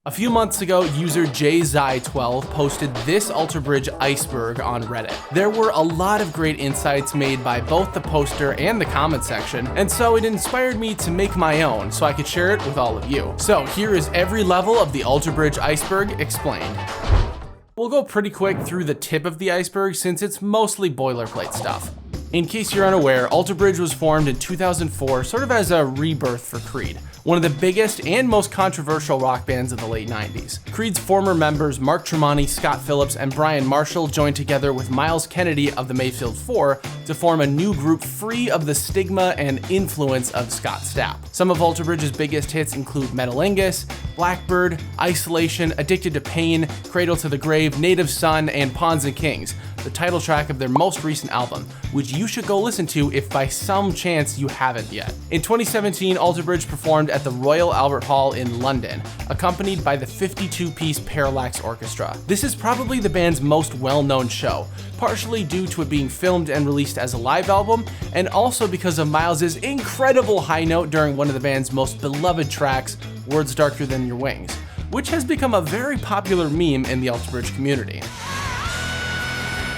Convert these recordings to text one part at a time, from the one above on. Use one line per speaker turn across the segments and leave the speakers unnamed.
A few months ago, user JZai12 posted this Alter Bridge Iceberg on Reddit. There were a lot of great insights made by both the poster and the comment section, and so it inspired me to make my own so I could share it with all of you. So here is every level of the Alter Bridge Iceberg explained. We'll go pretty quick through the tip of the iceberg since it's mostly boilerplate stuff. In case you're unaware, Alter Bridge was formed in 2004 sort of as a rebirth for Creed, one of the biggest and most controversial rock bands of the late 90s. Creed's former members Mark Tremonti, Scott Phillips, and Brian Marshall joined together with Miles Kennedy of the Mayfield 4 to form a new group free of the stigma and influence of Scott Stapp. Some of Alter Bridge's biggest hits include Metalingus, Blackbird, Isolation, Addicted to Pain, Cradle to the Grave, Native Son, and Pawns and Kings, the title track of their most recent album, which you should go listen to if by some chance you haven't yet. In 2017, Alter Bridge performed at the Royal Albert Hall in London, accompanied by the 52-piece Parallax Orchestra. This is probably the band's most well-known show, partially due to it being filmed and released as a live album, and also because of Miles's incredible high note during one of the band's most beloved tracks, Words Darker Than Your Wings, which has become a very popular meme in the Alter Bridge community.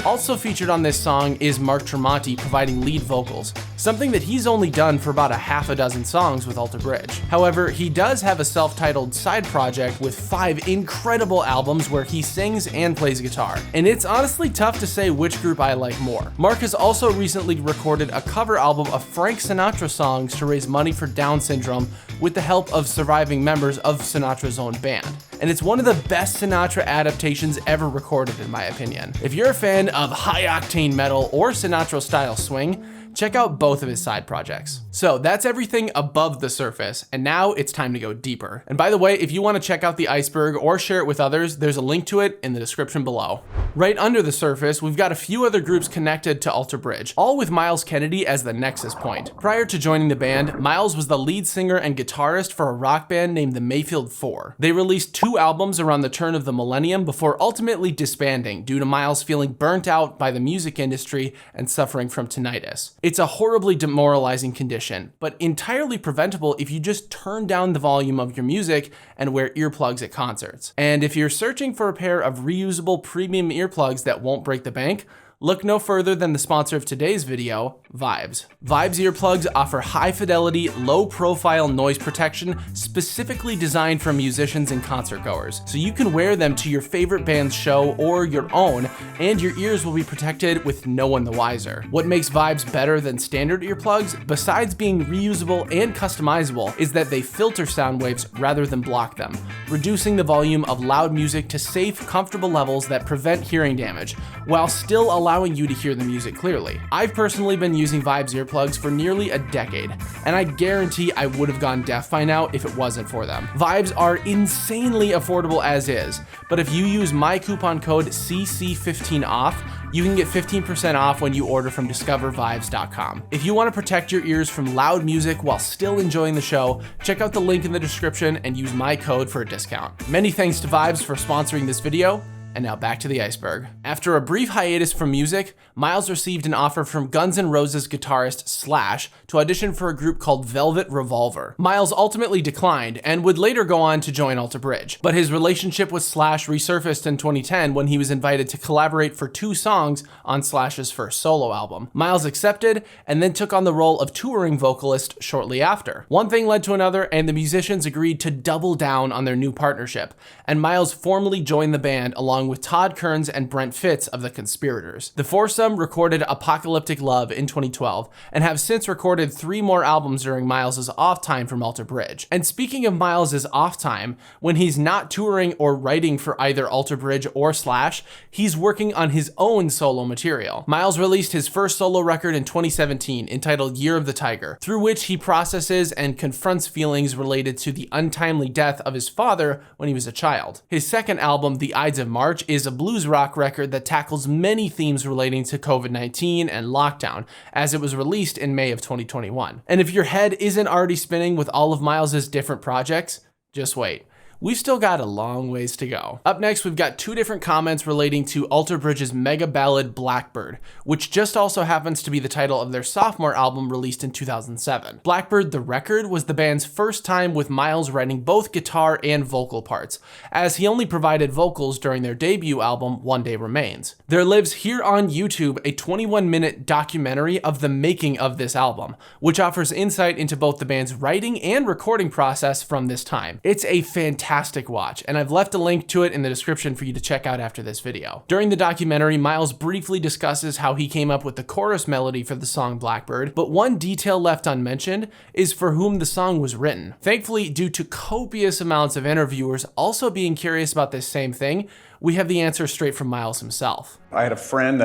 Also featured on this song is Mark Tremonti providing lead vocals, something that he's only done for about a half a dozen songs with Alter Bridge. However, he does have a self-titled side project with 5 incredible albums where he sings and plays guitar, and it's honestly tough to say which group I like more. Mark has also recently recorded a cover album of Frank Sinatra songs to raise money for Down syndrome with the help of surviving members of Sinatra's own band. And it's one of the best Sinatra adaptations ever recorded in my opinion. If you're a fan of high-octane metal or Sinatra-style swing, check out both of his side projects. So that's everything above the surface, and now it's time to go deeper. And by the way, if you want to check out the iceberg or share it with others, there's a link to it in the description below. Right under the surface, we've got a few other groups connected to Alter Bridge, all with Miles Kennedy as the nexus point. Prior to joining the band, Miles was the lead singer and guitarist for a rock band named the Mayfield 4. They released 2 albums around the turn of the millennium before ultimately disbanding due to Miles feeling burnt out by the music industry and suffering from tinnitus. It's a horribly demoralizing condition, but entirely preventable if you just turn down the volume of your music and wear earplugs at concerts. And if you're searching for a pair of reusable premium earplugs that won't break the bank, look no further than the sponsor of today's video, Vibes. Vibes earplugs offer high-fidelity, low-profile noise protection specifically designed for musicians and concert goers, so you can wear them to your favorite band's show or your own, and your ears will be protected with no one the wiser. What makes Vibes better than standard earplugs, besides being reusable and customizable, is that they filter sound waves rather than block them, reducing the volume of loud music to safe, comfortable levels that prevent hearing damage, while still allowing you to hear the music clearly. I've personally been using Vibes earplugs for nearly a decade, and I guarantee I would have gone deaf by now if it wasn't for them. Vibes are insanely affordable as is, but if you use my coupon code CC15OFF, you can get 15% off when you order from discovervibes.com. If you want to protect your ears from loud music while still enjoying the show, check out the link in the description and use my code for a discount. Many thanks to Vibes for sponsoring this video. And now back to the iceberg. After a brief hiatus from music, Miles received an offer from Guns N' Roses guitarist Slash to audition for a group called Velvet Revolver. Miles ultimately declined and would later go on to join Alter Bridge, but his relationship with Slash resurfaced in 2010 when he was invited to collaborate for 2 songs on Slash's first solo album. Miles accepted and then took on the role of touring vocalist shortly after. One thing led to another, and the musicians agreed to double down on their new partnership, and Miles formally joined the band along with Todd Kearns and Brent Fitz of The Conspirators. The foursome recorded Apocalyptic Love in 2012 and have since recorded 3 more albums during Miles' off time from Alter Bridge. And speaking of Miles' off time, when he's not touring or writing for either Alter Bridge or Slash, he's working on his own solo material. Miles released his first solo record in 2017 entitled Year of the Tiger, through which he processes and confronts feelings related to the untimely death of his father when he was a child. His second album, The Ides of March, is a blues rock record that tackles many themes relating to COVID-19 and lockdown, as it was released in May of 2021. And if your head isn't already spinning with all of Miles' different projects, just wait. we've still got a long ways to go. Up next, we've got two different comments relating to Alter Bridge's mega ballad Blackbird, which just also happens to be the title of their sophomore album released in 2007. Blackbird the Record was the band's first time with Miles writing both guitar and vocal parts, as he only provided vocals during their debut album One Day Remains. There lives here on YouTube a 21-minute documentary of the making of this album, which offers insight into both the band's writing and recording process from this time. It's a fantastic watch, and I've left a link to it in the description for you to check out after this video. During the documentary, Miles briefly discusses how he came up with the chorus melody for the song Blackbird, but one detail left unmentioned is for whom the song was written. Thankfully, due to copious amounts of interviewers also being curious about this same thing, we have the answer straight from Miles himself.
I had a friend,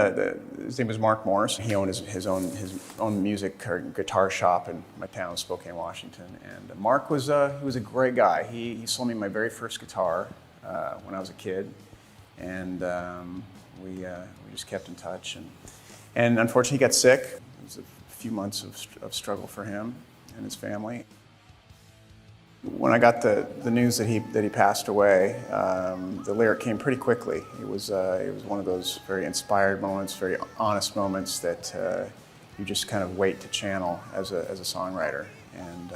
his name was Mark Morris. He owned his own music or guitar shop in my town, Spokane, Washington. And Mark was he was a great guy. He sold me my very first guitar when I was a kid, and we just kept in touch. And unfortunately, he got sick. It was a few months of struggle for him and his family. When I got the news that he passed away, the lyric came pretty quickly. It was one of those very inspired moments, very honest moments that you just kind of wait to channel as a songwriter, and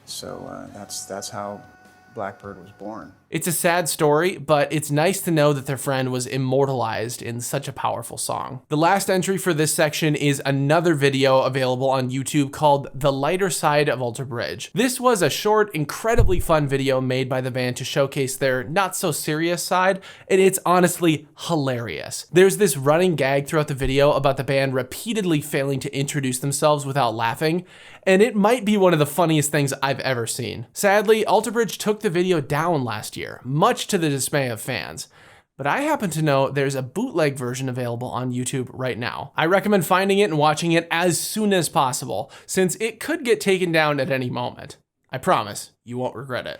so that's how Blackbird was born.
It's a sad story, but it's nice to know that their friend was immortalized in such a powerful song. The last entry for this section is another video available on YouTube called The Lighter Side of Alter Bridge. This was a short, incredibly fun video made by the band to showcase their not so serious side, and it's honestly hilarious. There's this running gag throughout the video about the band repeatedly failing to introduce themselves without laughing, and it might be one of the funniest things I've ever seen. Sadly, Alter Bridge took the video down last year, much to the dismay of fans. But I happen to know there's a bootleg version available on YouTube right now. I recommend finding it and watching it as soon as possible, since it could get taken down at any moment. I promise, you won't regret it.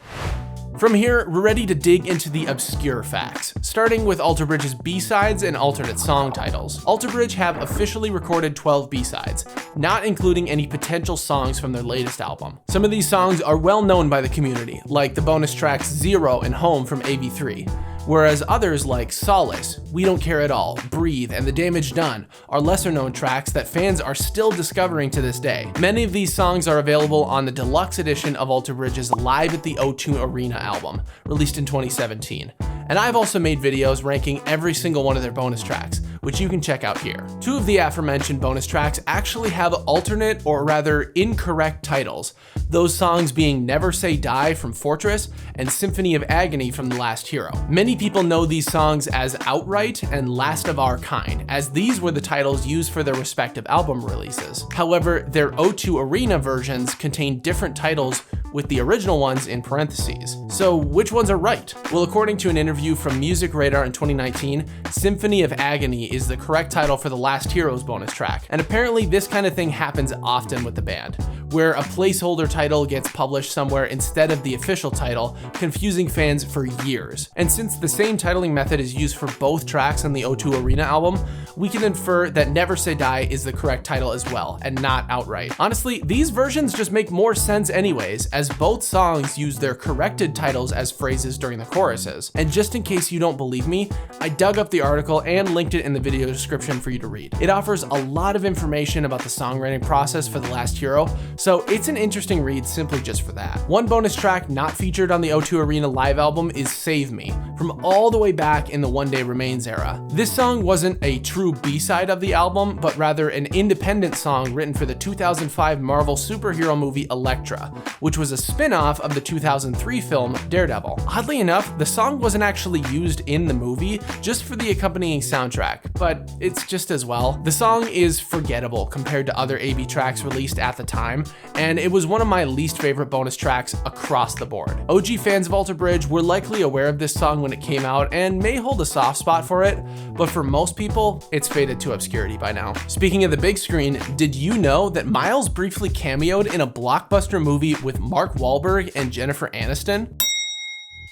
From here, we're ready to dig into the obscure facts, starting with Alter Bridge's B-sides and alternate song titles. Alter Bridge have officially recorded 12 B-sides, not including any potential songs from their latest album. Some of these songs are well known by the community, like the bonus tracks Zero and Home from AV3, whereas others like Solace, We Don't Care At All, Breathe, and The Damage Done are lesser known tracks that fans are still discovering to this day. Many of these songs are available on the deluxe edition of Alter Bridge's Live at the O2 Arena album, released in 2017. And I've also made videos ranking every single one of their bonus tracks, which you can check out here. Two of the aforementioned bonus tracks actually have alternate, or rather incorrect, titles, those songs being Never Say Die from Fortress and Symphony of Agony from The Last Hero. Many people know these songs as Outright and Last of Our Kind, as these were the titles used for their respective album releases. However, their O2 Arena versions contain different titles with the original ones in parentheses. So which ones are right? Well, according to an interview from Music Radar in 2019, Symphony of Agony is the correct title for The Last Hero's bonus track. And apparently this kind of thing happens often with the band, where a placeholder title gets published somewhere instead of the official title, confusing fans for years. And since the same titling method is used for both tracks on the O2 Arena album, we can infer that Never Say Die is the correct title as well, and not Outright. Honestly, these versions just make more sense anyways, as both songs use their corrected titles as phrases during the choruses. And just in case you don't believe me, I dug up the article and linked it in the video description for you to read. It offers a lot of information about the songwriting process for The Last Hero, so it's an interesting read simply just for that. One bonus track not featured on the O2 Arena live album is Save Me, from all the way back in the One Day Remains era. This song wasn't a true B-side of the album, but rather an independent song written for the 2005 Marvel superhero movie Elektra, which was a spin-off of the 2003 film Daredevil. Oddly enough, the song wasn't actually used in the movie, just for the accompanying soundtrack, but it's just as well. The song is forgettable compared to other AV tracks released at the time, and it was one of my least favorite bonus tracks across the board. OG fans of Alter Bridge were likely aware of this song when it came out and may hold a soft spot for it, but for most people, it's faded to obscurity by now. Speaking of the big screen, did you know that Miles briefly cameoed in a blockbuster movie with Mark Wahlberg and Jennifer Aniston?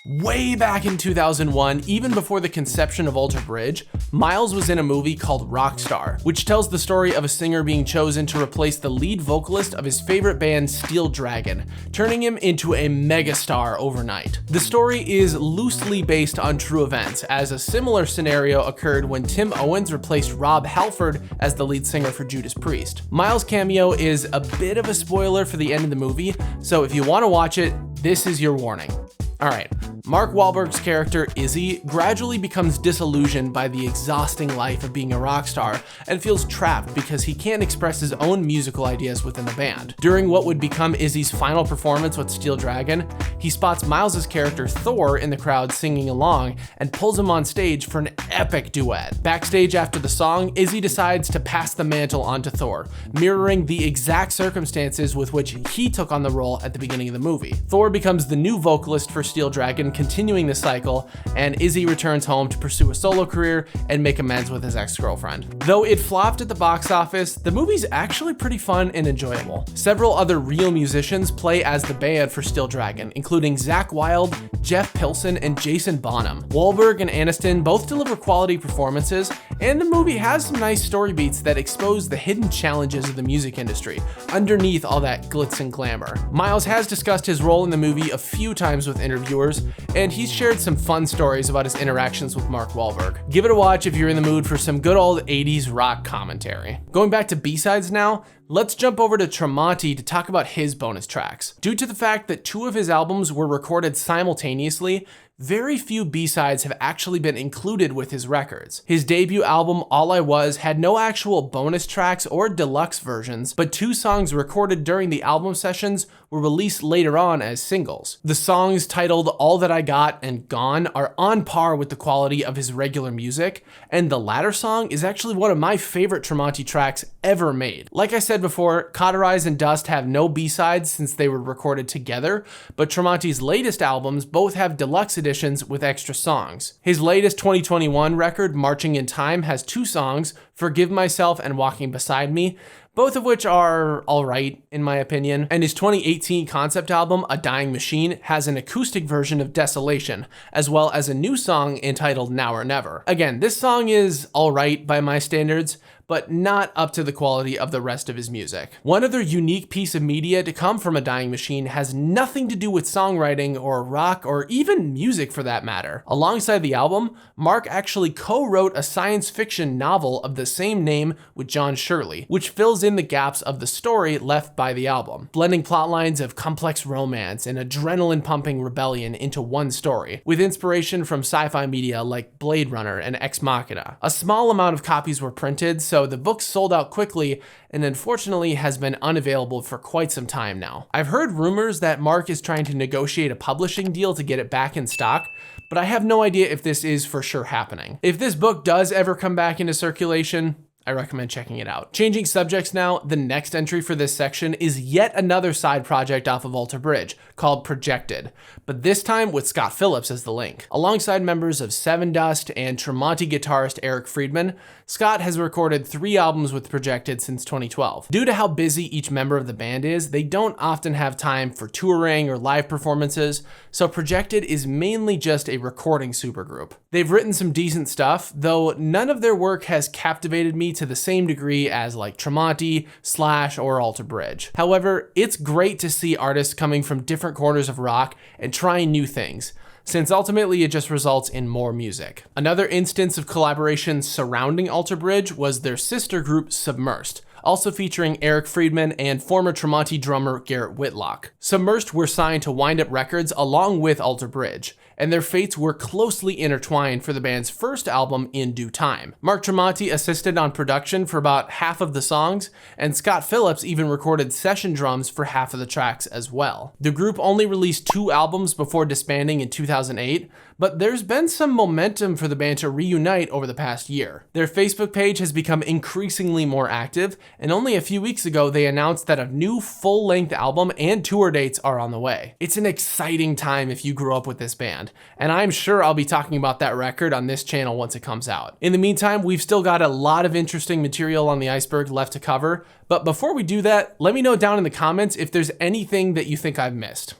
Way back in 2001, even before the conception of Alter Bridge, Miles was in a movie called Rockstar, which tells the story of a singer being chosen to replace the lead vocalist of his favorite band Steel Dragon, turning him into a megastar overnight. The story is loosely based on true events, as a similar scenario occurred when Tim Owens replaced Rob Halford as the lead singer for Judas Priest. Miles' cameo is a bit of a spoiler for the end of the movie, so if you want to watch it, this is your warning. Alright, Mark Wahlberg's character, Izzy, gradually becomes disillusioned by the exhausting life of being a rock star and feels trapped because he can't express his own musical ideas within the band. During what would become Izzy's final performance with Steel Dragon, he spots Miles' character Thor in the crowd singing along and pulls him on stage for an epic duet. Backstage after the song, Izzy decides to pass the mantle on to Thor, mirroring the exact circumstances with which he took on the role at the beginning of the movie. Thor becomes the new vocalist for Steel Dragon, continuing the cycle, and Izzy returns home to pursue a solo career and make amends with his ex-girlfriend. Though it flopped at the box office, the movie's actually pretty fun and enjoyable. Several other real musicians play as the band for Steel Dragon, including Zakk Wylde, Jeff Pilson, and Jason Bonham. Wahlberg and Aniston both deliver quality performances, and the movie has some nice story beats that expose the hidden challenges of the music industry underneath all that glitz and glamour. Miles has discussed his role in the movie a few times with interviewers, and he's shared some fun stories about his interactions with Mark Wahlberg. Give it a watch if you're in the mood for some good old 80s rock commentary. Going back to B-sides now, let's jump over to Tremonti to talk about his bonus tracks. Due to the fact that two of his albums were recorded simultaneously, very few B-sides have actually been included with his records. His debut album, All I Was, had no actual bonus tracks or deluxe versions, but two songs recorded during the album sessions were released later on as singles. The songs titled All That I Got and Gone are on par with the quality of his regular music, and the latter song is actually one of my favorite Tremonti tracks ever made. Like I said before, Cauterize and Dust have no B-sides since they were recorded together, but Tremonti's latest albums both have deluxe editions with extra songs. His latest 2021 record, Marching in Time, has two songs, Forgive Myself and Walking Beside Me, both of which are alright in my opinion, and his 2018 concept album, A Dying Machine, has an acoustic version of Desolation, as well as a new song entitled Now or Never. Again, this song is alright by my standards, but not up to the quality of the rest of his music. One other unique piece of media to come from A Dying Machine has nothing to do with songwriting or rock or even music for that matter. Alongside the album, Mark actually co-wrote a science fiction novel of the same name with John Shirley, which fills in the gaps of the story left by the album, blending plot lines of complex romance and adrenaline-pumping rebellion into one story, with inspiration from sci-fi media like Blade Runner and Ex Machina. A small amount of copies were printed, so the book sold out quickly and unfortunately has been unavailable for quite some time now. I've heard rumors that Mark is trying to negotiate a publishing deal to get it back in stock, but I have no idea if this is for sure happening. If this book does ever come back into circulation, I recommend checking it out. Changing subjects now, the next entry for this section is yet another side project off of Alter Bridge called Projected, but this time with Scott Phillips as the link. Alongside members of Seven Dust and Tremonti guitarist Eric Friedman, Scott has recorded 3 albums with Projected since 2012. Due to how busy each member of the band is, they don't often have time for touring or live performances, so Projected is mainly just a recording supergroup. They've written some decent stuff, though none of their work has captivated me to the same degree as like Tremonti, Slash, or Alter Bridge. However, it's great to see artists coming from different corners of rock and trying new things, since ultimately it just results in more music. Another instance of collaboration surrounding Alter Bridge was their sister group Submersed, also featuring Eric Friedman and former Tremonti drummer Garrett Whitlock. Submersed were signed to Wind Up Records along with Alter Bridge, and their fates were closely intertwined for the band's first album, In Due Time. Mark Tremonti assisted on production for about half of the songs, and Scott Phillips even recorded session drums for half of the tracks as well. The group only released 2 albums before disbanding in 2008, but there's been some momentum for the band to reunite over the past year. Their Facebook page has become increasingly more active, and only a few weeks ago they announced that a new full-length album and tour dates are on the way. It's an exciting time if you grew up with this band, and I'm sure I'll be talking about that record on this channel once it comes out. In the meantime, we've still got a lot of interesting material on the Iceberg left to cover, but before we do that, let me know down in the comments if there's anything that you think I've missed.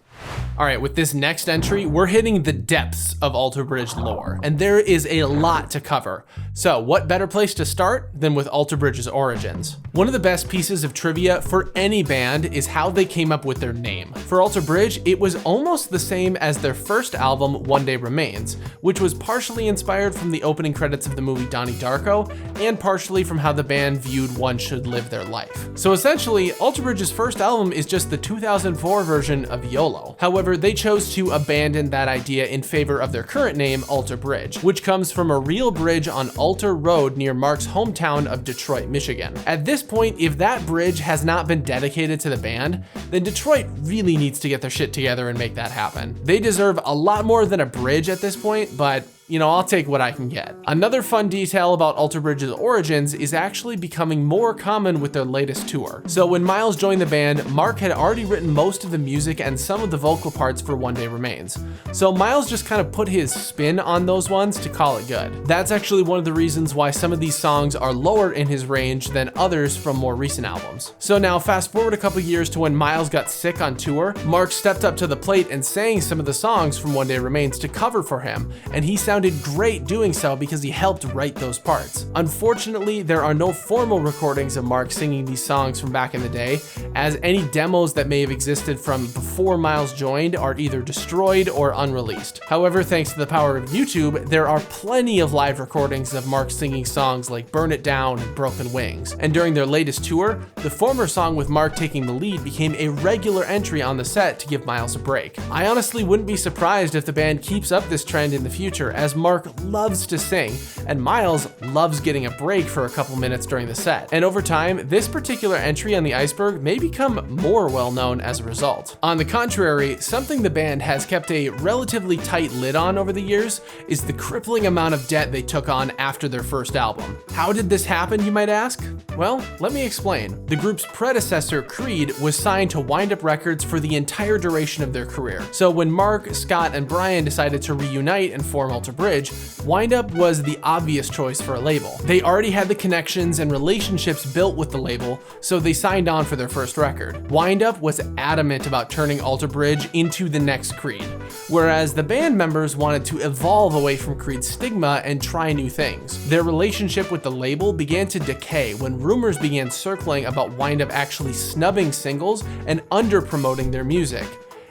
All right, with this next entry, we're hitting the depths of Alter Bridge lore, and there is a lot to cover. So what better place to start than with Alter Bridge's origins? One of the best pieces of trivia for any band is how they came up with their name. For Alter Bridge, it was almost the same as their first album, One Day Remains, which was partially inspired from the opening credits of the movie Donnie Darko, and partially from how the band viewed one should live their life. So essentially, Alter Bridge's first album is just the 2004 version of YOLO. However, they chose to abandon that idea in favor of their current name, Alter Bridge, which comes from a real bridge on Alter Road near Mark's hometown of Detroit, Michigan. At this point, if that bridge has not been dedicated to the band, then Detroit really needs to get their shit together and make that happen. They deserve a lot more than a bridge at this point, but you know, I'll take what I can get. Another fun detail about Alter Bridge's origins is actually becoming more common with their latest tour. So when Miles joined the band, Mark had already written most of the music and some of the vocal parts for One Day Remains. So Miles just kind of put his spin on those ones to call it good. That's actually one of the reasons why some of these songs are lower in his range than others from more recent albums. So now fast forward a couple years to when Miles got sick on tour, Mark stepped up to the plate and sang some of the songs from One Day Remains to cover for him, and he sounded great doing so because he helped write those parts. Unfortunately, there are no formal recordings of Mark singing these songs from back in the day, as any demos that may have existed from before Miles joined are either destroyed or unreleased. However, thanks to the power of YouTube, there are plenty of live recordings of Mark singing songs like Burn It Down and Broken Wings. And during their latest tour, the former song with Mark taking the lead became a regular entry on the set to give Miles a break. I honestly wouldn't be surprised if the band keeps up this trend in the future, as Mark loves to sing, and Miles loves getting a break for a couple minutes during the set. And over time, this particular entry on the Iceberg may become more well-known as a result. On the contrary, something the band has kept a relatively tight lid on over the years is the crippling amount of debt they took on after their first album. How did this happen, you might ask? Well, let me explain. The group's predecessor, Creed, was signed to Wind Up Records for the entire duration of their career. So when Mark, Scott, and Brian decided to reunite and form Alter Bridge, Wind Up was the obvious choice for a label. They already had the connections and relationships built with the label, so they signed on for their first record. Wind Up was adamant about turning Alter Bridge into the next Creed, whereas the band members wanted to evolve away from Creed's stigma and try new things. Their relationship with the label began to decay when rumors began circling about Wind Up actually snubbing singles and under-promoting their music,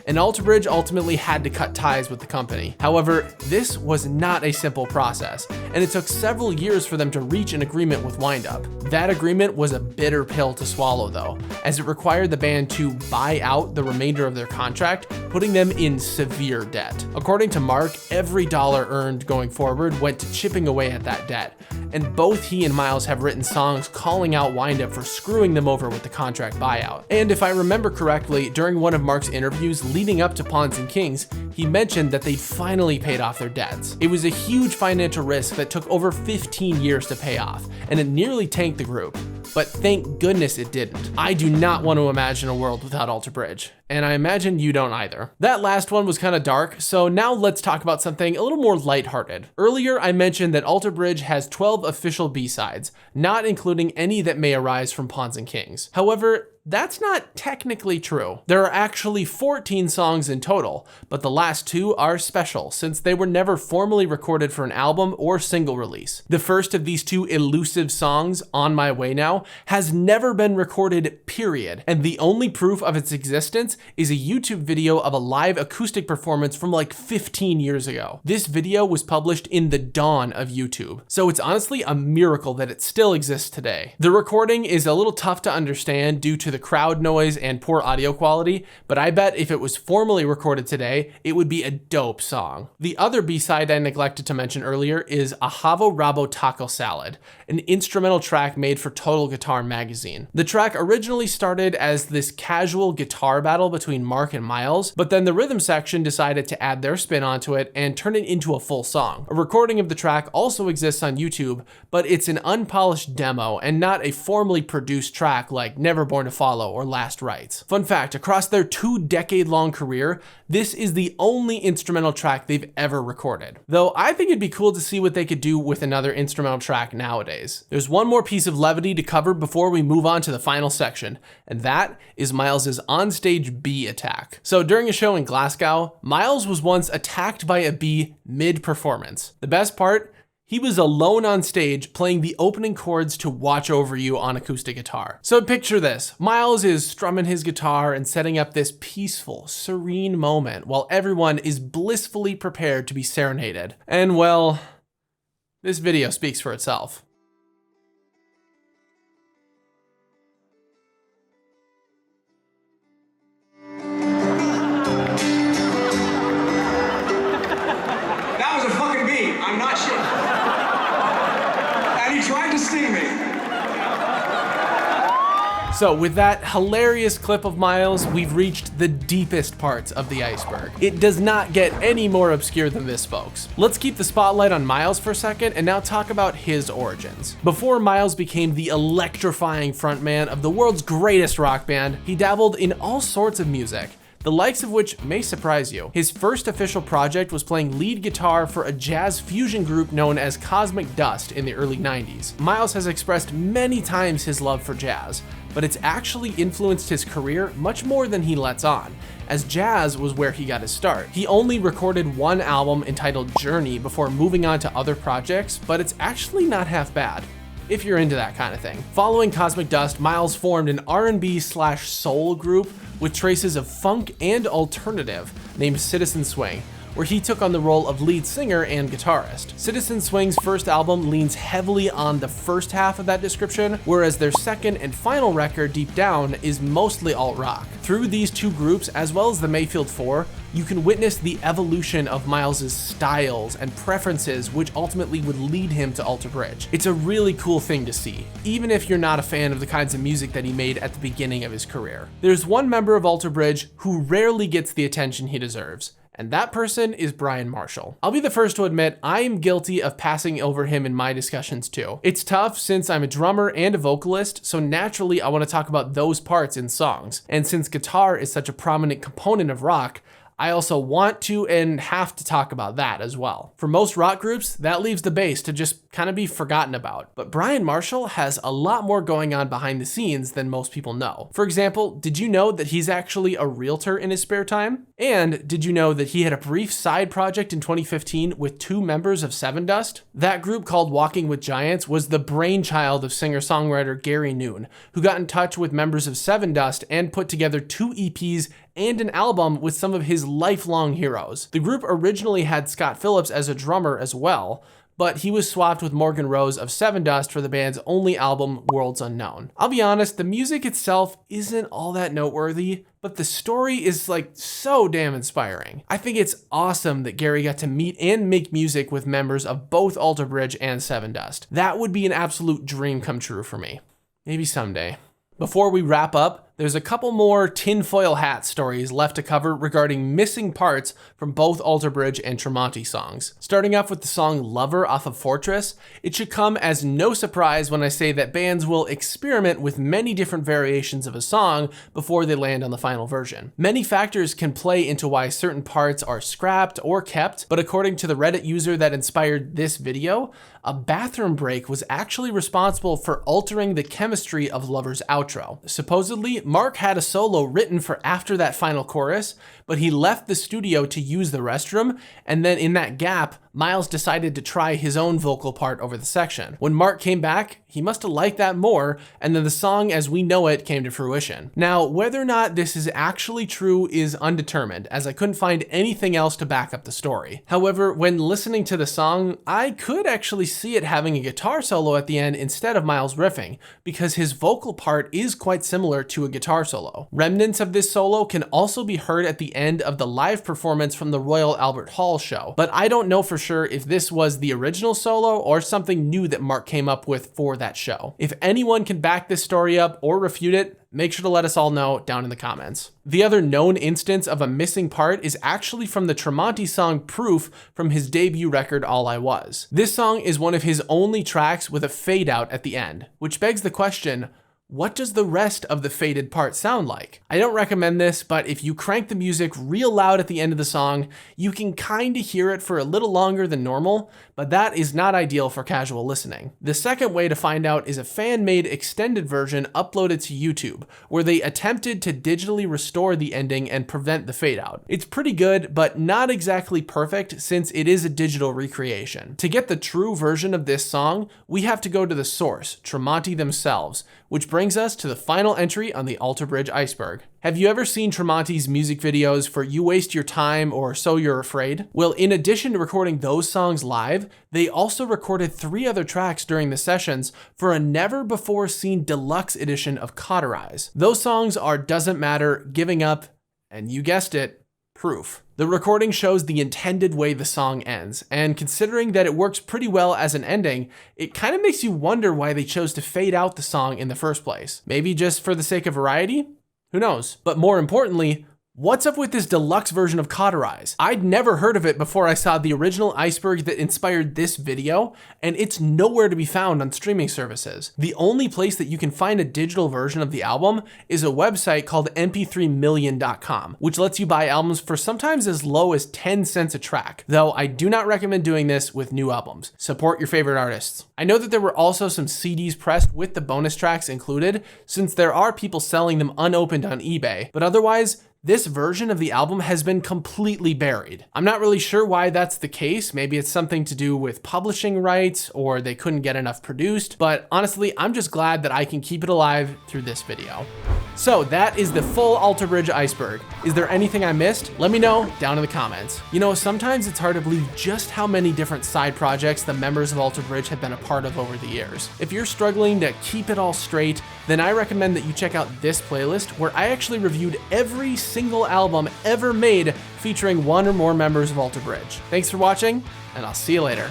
and Alter Bridge ultimately had to cut ties with the company. However, this was not a simple process, and it took several years for them to reach an agreement with Wind Up. That agreement was a bitter pill to swallow though, as it required the band to buy out the remainder of their contract, putting them in severe debt. According to Mark, every dollar earned going forward went to chipping away at that debt, and both he and Miles have written songs calling out Wind Up for screwing them over with the contract buyout. And if I remember correctly, during one of Mark's interviews leading up to Pawns and Kings, he mentioned that they'd finally paid off their debts. It was a huge financial risk that took over 15 years to pay off, and it nearly tanked the group. But thank goodness it didn't. I do not want to imagine a world without Alter Bridge, and I imagine you don't either. That last one was kind of dark, so now let's talk about something a little more lighthearted. Earlier, I mentioned that Alter Bridge has 12 official B-sides, not including any that may arise from Pawns and Kings. However, that's not technically true. There are actually 14 songs in total, but the last two are special since they were never formally recorded for an album or single release. The first of these two elusive songs, On My Way Now, has never been recorded, period, and the only proof of its existence is a YouTube video of a live acoustic performance from like 15 years ago. This video was published in the dawn of YouTube, so it's honestly a miracle that it still exists today. The recording is a little tough to understand due to the crowd noise and poor audio quality, but I bet if it was formally recorded today, it would be a dope song. The other B-side I neglected to mention earlier is Ahavo Rabo Taco Salad, an instrumental track made for Total Guitar magazine. The track originally started as this casual guitar battle between Mark and Miles, but then the rhythm section decided to add their spin onto it and turn it into a full song. A recording of the track also exists on YouTube, but it's an unpolished demo and not a formally produced track like Never Born to Fall Follow or Last Rites. Fun fact, across their 2-decade-long career, this is the only instrumental track they've ever recorded. Though I think it'd be cool to see what they could do with another instrumental track nowadays. There's one more piece of levity to cover before we move on to the final section, and that is Miles's onstage bee attack. So during a show in Glasgow, Miles was once attacked by a bee mid-performance. The best part? He was alone on stage playing the opening chords to Watch Over You on acoustic guitar. So picture this, Miles is strumming his guitar and setting up this peaceful, serene moment while everyone is blissfully prepared to be serenaded. And well, this video speaks for itself.
That was a fucking bee, I'm not shit. And he tried to sting me.
So with that hilarious clip of Miles, we've reached the deepest parts of the iceberg. It does not get any more obscure than this, folks. Let's keep the spotlight on Miles for a second and now talk about his origins. Before Miles became the electrifying frontman of the world's greatest rock band, he dabbled in all sorts of music, the likes of which may surprise you. His first official project was playing lead guitar for a jazz fusion group known as Cosmic Dust in the early 90s. Miles has expressed many times his love for jazz, but it's actually influenced his career much more than he lets on, as jazz was where he got his start. He only recorded one album entitled Journey before moving on to other projects, but it's actually not half bad, if you're into that kind of thing. Following Cosmic Dust, Miles formed an R&B/soul group with traces of funk and alternative named Citizen Swing, where he took on the role of lead singer and guitarist. Citizen Swing's first album leans heavily on the first half of that description, whereas their second and final record, Deep Down, is mostly alt-rock. Through these two groups, as well as the Mayfield 4, you can witness the evolution of Miles's styles and preferences, which ultimately would lead him to Alter Bridge. It's a really cool thing to see, even if you're not a fan of the kinds of music that he made at the beginning of his career. There's one member of Alter Bridge who rarely gets the attention he deserves, and that person is Brian Marshall. I'll be the first to admit I am guilty of passing over him in my discussions too. It's tough since I'm a drummer and a vocalist, so naturally I want to talk about those parts in songs. And since guitar is such a prominent component of rock, I also want to and have to talk about that as well. For most rock groups, that leaves the bass to just kind of be forgotten about. But Brian Marshall has a lot more going on behind the scenes than most people know. For example, did you know that he's actually a realtor in his spare time? And did you know that he had a brief side project in 2015 with 2 members of Sevendust? That group, called Walking with Giants, was the brainchild of singer-songwriter Gary Noon, who got in touch with members of Sevendust and put together 2 EPs and an album with some of his lifelong heroes. The group originally had Scott Phillips as a drummer as well, but he was swapped with Morgan Rose of Sevendust for the band's only album, Worlds Unknown. I'll be honest, the music itself isn't all that noteworthy, but the story is like so damn inspiring. I think it's awesome that Gary got to meet and make music with members of both Alter Bridge and Sevendust. That would be an absolute dream come true for me. Maybe someday. Before we wrap up, there's a couple more tinfoil hat stories left to cover regarding missing parts from both Alter Bridge and Tremonti songs. Starting off with the song Lover off of Fortress, it should come as no surprise when I say that bands will experiment with many different variations of a song before they land on the final version. Many factors can play into why certain parts are scrapped or kept, but according to the Reddit user that inspired this video, a bathroom break was actually responsible for altering the chemistry of Lover's outro. Supposedly, Mark had a solo written for after that final chorus, but he left the studio to use the restroom, and then in that gap, Miles decided to try his own vocal part over the section. When Mark came back, he must have liked that more, and then the song as we know it came to fruition. Now, whether or not this is actually true is undetermined, as I couldn't find anything else to back up the story. However, when listening to the song, I could actually see it having a guitar solo at the end instead of Miles riffing, because his vocal part is quite similar to a guitar solo. Remnants of this solo can also be heard at the end of the live performance from the Royal Albert Hall show, but I don't know for sure if this was the original solo or something new that Mark came up with for that show. If anyone can back this story up or refute it, make sure to let us all know down in the comments. The other known instance of a missing part is actually from the Tremonti song Proof from his debut record All I Was. This song is one of his only tracks with a fade out at the end, which begs the question, what does the rest of the faded part sound like? I don't recommend this, but if you crank the music real loud at the end of the song, you can kinda hear it for a little longer than normal, but that is not ideal for casual listening. The second way to find out is a fan-made extended version uploaded to YouTube, where they attempted to digitally restore the ending and prevent the fade out. It's pretty good, but not exactly perfect since it is a digital recreation. To get the true version of this song, we have to go to the source, Tremonti themselves, which brings us to the final entry on the Alter Bridge Iceberg. Have you ever seen Tremonti's music videos for You Waste Your Time or So You're Afraid? Well, in addition to recording those songs live, they also recorded 3 other tracks during the sessions for a never-before-seen deluxe edition of Cauterize. Those songs are Doesn't Matter, Giving Up, and you guessed it, Proof. The recording shows the intended way the song ends, and considering that it works pretty well as an ending, it kind of makes you wonder why they chose to fade out the song in the first place. Maybe just for the sake of variety? Who knows? But more importantly, what's up with this deluxe version of Cauterize? I'd never heard of it before I saw the original Iceberg that inspired this video, and it's nowhere to be found on streaming services. The only place that you can find a digital version of the album is a website called mp3million.com, which lets you buy albums for sometimes as low as 10 cents a track, though I do not recommend doing this with new albums. Support your favorite artists. I know that there were also some CDs pressed with the bonus tracks included, since there are people selling them unopened on eBay, but otherwise, this version of the album has been completely buried. I'm not really sure why that's the case. Maybe it's something to do with publishing rights or they couldn't get enough produced, but honestly, I'm just glad that I can keep it alive through this video. So that is the full Alter Bridge Iceberg. Is there anything I missed? Let me know down in the comments. You know, sometimes it's hard to believe just how many different side projects the members of Alter Bridge have been a part of over the years. If you're struggling to keep it all straight, then I recommend that you check out this playlist where I actually reviewed every single album ever made featuring one or more members of Alter Bridge. Thanks for watching, and I'll see you later.